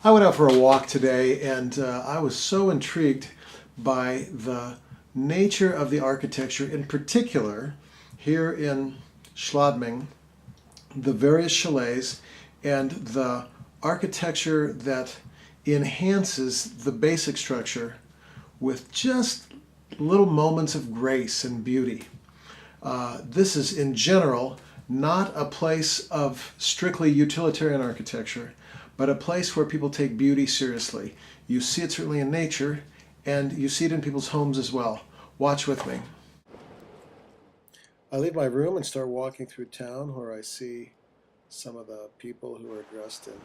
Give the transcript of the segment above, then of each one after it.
I went out for a walk today and I was so intrigued by the nature of the architecture, in particular here in Schladming, the various chalets and the architecture that enhances the basic structure with just little moments of grace and beauty. This is in general not a place of strictly utilitarian architecture, but a place where people take beauty seriously. You see it certainly in nature, and you see it in people's homes as well. Watch with me. I leave my room and start walking through town where I see some of the people who are dressed in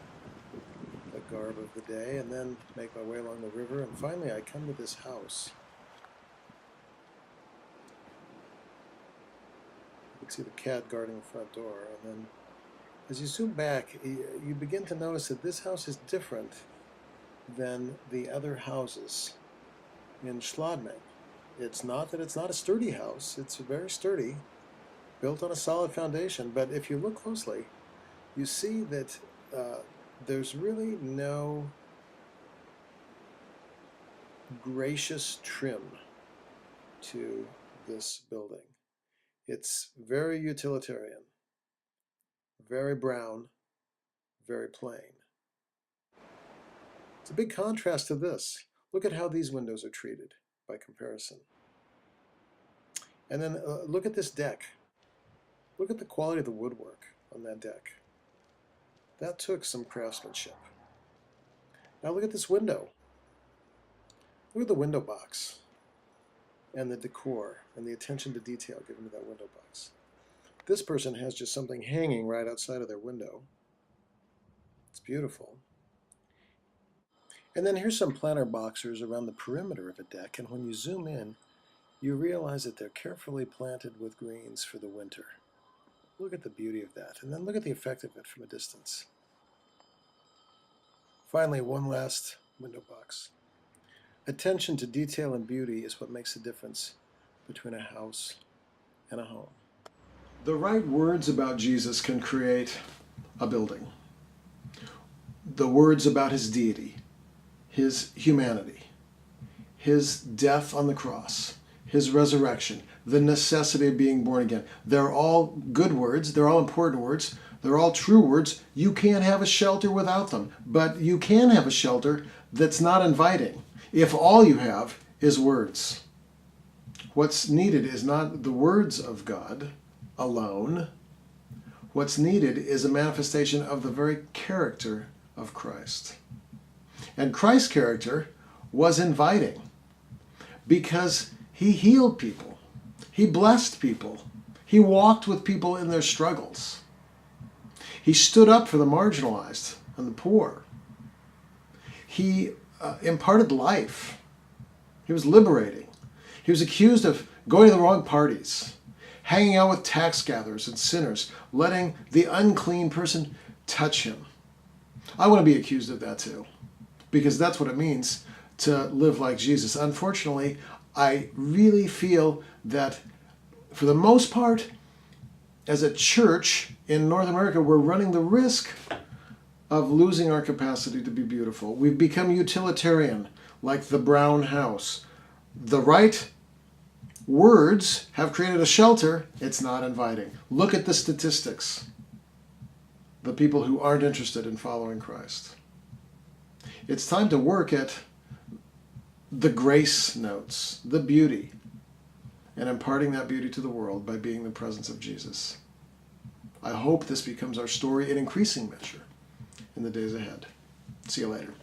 the garb of the day, and then make my way along the river, and finally I come to this house. You can see the cat guarding the front door, and then as you zoom back, you begin to notice that this house is different than the other houses in Schladming. It's not that it's not a sturdy house. It's very sturdy, built on a solid foundation. But if you look closely, you see that there's really no gracious trim to this building. It's very utilitarian, very brown, very plain. It's a big contrast to this. Look at how these windows are treated by comparison. And then look at this deck. Look at the quality of the woodwork on that deck. That took some craftsmanship. Now look at this window. Look at the window box and the decor and the attention to detail given to that window box. This person has just something hanging right outside of their window. It's beautiful. And then here's some planter boxers around the perimeter of a deck, and when you zoom in, you realize that they're carefully planted with greens for the winter. Look at the beauty of that, and then look at the effect of it from a distance. Finally, one last window box. Attention to detail and beauty is what makes the difference between a house and a home. The right words about Jesus can create a building. The words about his deity, his humanity, his death on the cross, his resurrection, the necessity of being born again. They're all good words. They're all important words. They're all true words. You can't have a shelter without them, but you can have a shelter that's not inviting if all you have is words. What's needed is not the words of God alone. What's needed is a manifestation of the very character of Christ. And Christ's character was inviting because he healed people. He blessed people. He walked with people in their struggles. He stood up for the marginalized and the poor. He imparted life. He was liberating. He was accused of going to the wrong parties, hanging out with tax gatherers and sinners, letting the unclean person touch him. I want to be accused of that too, because that's what it means to live like Jesus. Unfortunately, I really feel that for the most part, as a church in North America, we're running the risk of losing our capacity to be beautiful. We've become utilitarian, like the brown house. The right words have created a shelter. It's not inviting. Look at the statistics. The people who aren't interested in following Christ. It's time to work at the grace notes, the beauty, and imparting that beauty to the world by being the presence of Jesus. I hope this becomes our story in increasing measure in the days ahead. See you later.